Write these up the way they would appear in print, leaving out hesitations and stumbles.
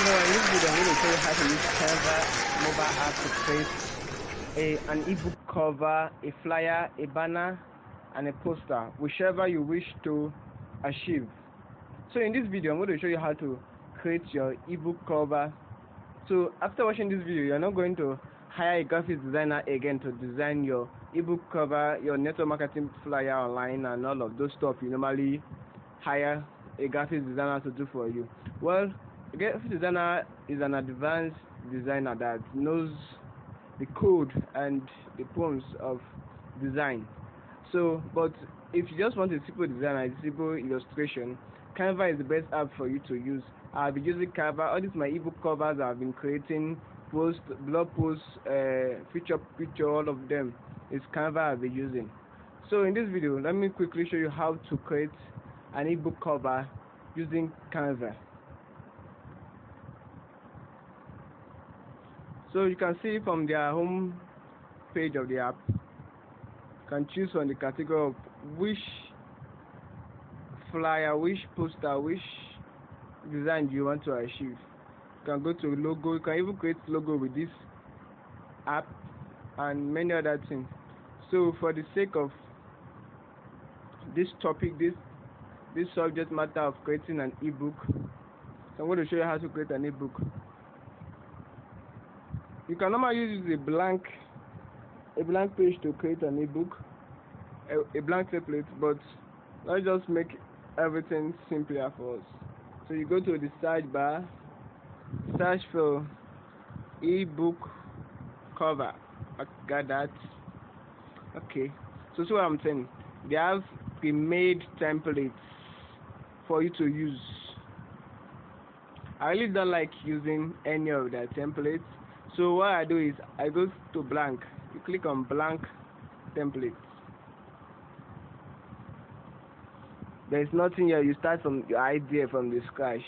in this video I'm going to show you how to use Canva mobile app to create an ebook cover, a flyer, a banner, and a poster, whichever you wish to achieve. So in this video I'm going to show you how to create your ebook cover. So after watching this video, you're not going to hire a graphic designer again to design your ebook cover, your network marketing flyer online, and all of those stuff you normally hire a graphic designer to do for you. Well, a graphic designer is an advanced designer that knows the code and the forms of design. So, but if you just want a simple design and a simple illustration, Canva is the best app for you to use. I'll be using Canva. All these my ebook covers I've been creating, posts, blog posts, feature picture, all of them is Canva I'll be using. So in this video, let me quickly show you how to create an ebook cover using Canva. So you can see from their home page of the app, you can choose from the category of which flyer, which poster, which design you want to achieve. You can go to logo. You can even create logo with this app and many other things. So for the sake of this topic, this subject matter of creating an ebook, so I'm going to show you how to create an ebook. You can normally use a blank page to create an ebook, a blank template, but let's just make everything simpler for us. So you go to the search bar, search for ebook cover. I got that. Okay. So what I'm saying, they have pre-made templates for you to use. I really don't like using any of their templates. So what I do is I go to blank. You click on blank template. There is nothing here. You start from your idea from the scratch.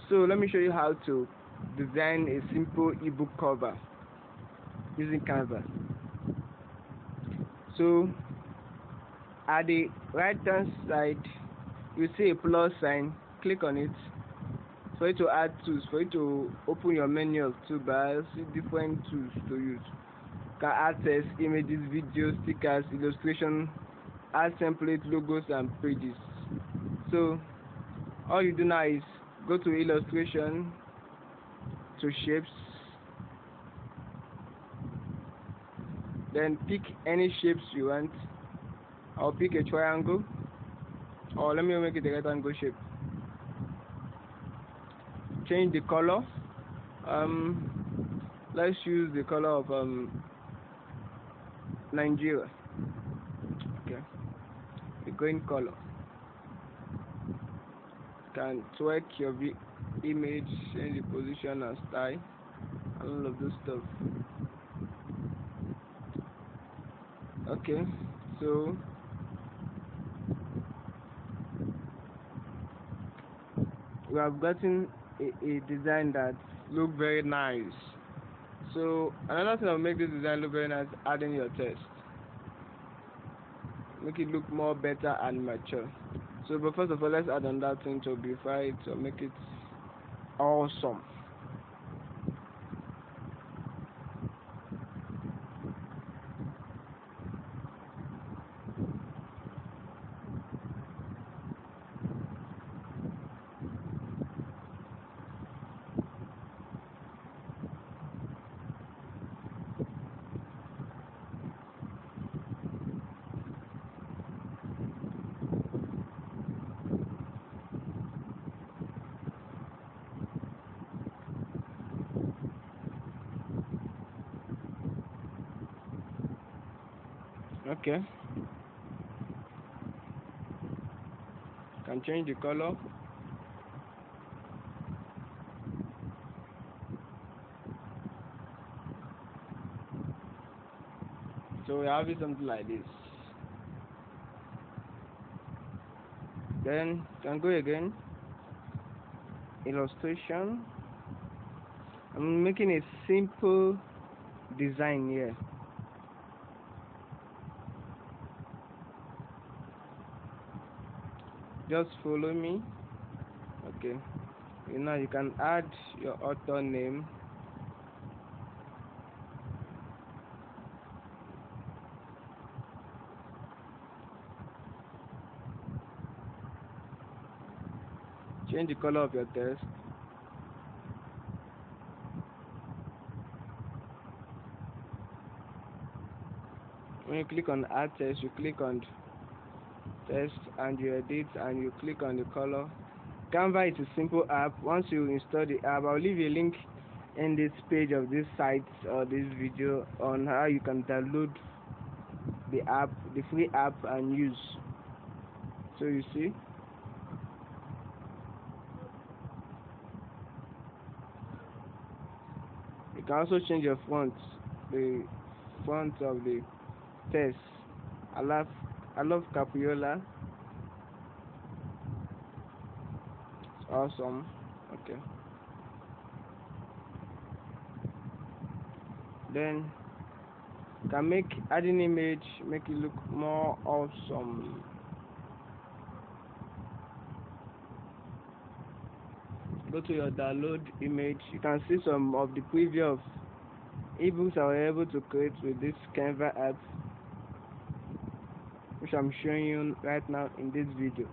So let me show you how to design a simple ebook cover using Canva. So at the right hand side you see a plus sign. Click on it for you to add tools, for you to open your menu of toolbars, see different tools to use. You can add text, images, videos, stickers, illustration, add templates, logos, and pages. So all you do now is go to illustration, to shapes, then pick any shapes you want. I'll pick a triangle, or let me make it a rectangle shape. Change the color. Let's use the color of Nigeria. Okay, the green color. You can tweak your image, change the position and style, and all of those stuff. Okay, so we have gotten a design that look very nice. So another thing that will make this design look very nice, adding your text, make it look more better and mature. So but first of all, let's add on that thing to beautify it, to make it awesome. Okay, can change the color. So we have it something like this. Then can go again, illustration. I'm making a simple design here. Just follow me. Okay, Now you can add your author name. Change the color of your text. When you click on add text, you click on text and you edit and you click on the color. Canva is a simple app. Once you install the app, I'll leave a link in this page of this site or this video on how you can download the app, the free app, and use. So you see, you can also change your font, the font of the text. I love Capriola. It's awesome. Okay. Then you can add an image, make it look more awesome. Go to your download image. You can see some of the preview of ebooks I was able to create with this Canva app, which I'm showing you right now in this video.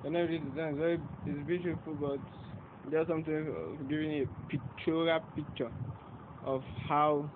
Whenever design is beautiful, but there's something giving a pictorial picture of how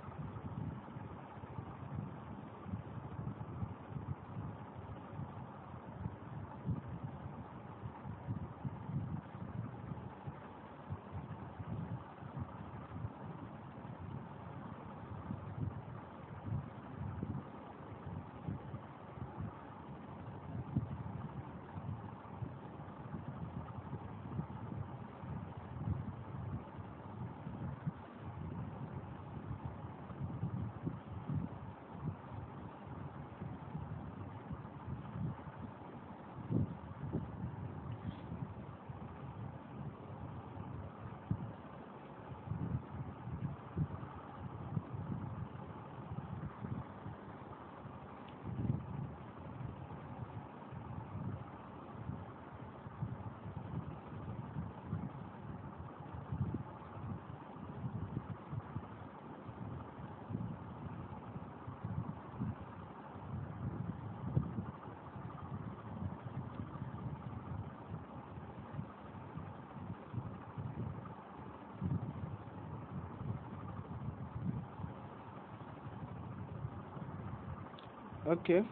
okay.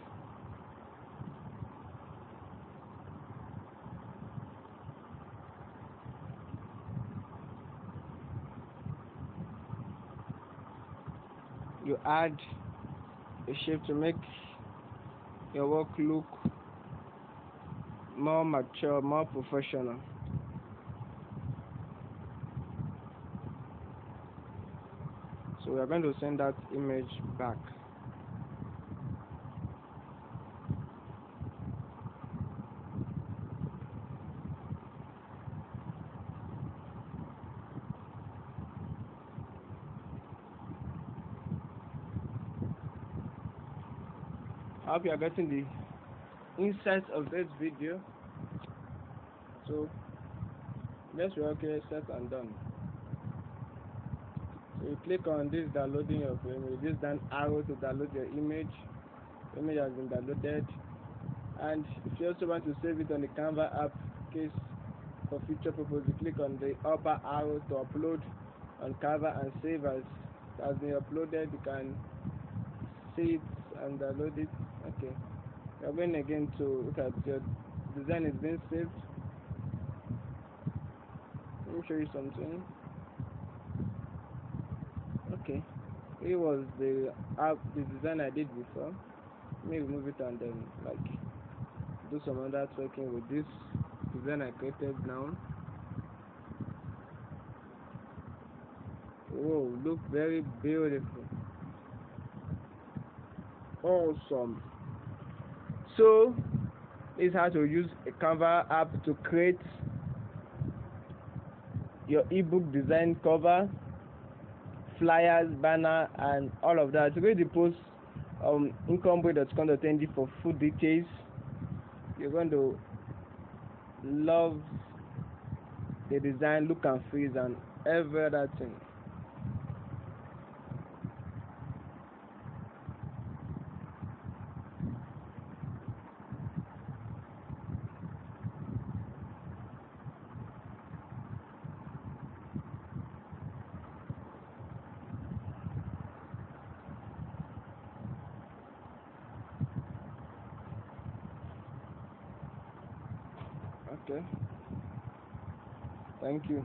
You add a shape to make your work look more mature, more professional. So we are going to send that image back. I hope you are getting the insights of this video. So let's work here, set and done. So you click on this downloading of image, this down arrow to download your image. The image has been downloaded, and if you also want to save it on the Canva app case for future purpose, you click on the upper arrow to upload on Canva and save as it has been uploaded. You can see it and download it. Okay, we are going again to look at your design is being saved. Let me show you something. Okay, it was the design I did before. Let me remove it and then like do some other tweaking with this design I created now. Whoa, look very beautiful, awesome. So this is how to use a Canva app to create your ebook design, cover, flyers, banner, and all of that. Read the post IncomeBrain.com.ng for full details. You're going to love the design, look and feel, and every other thing. Okay, thank you.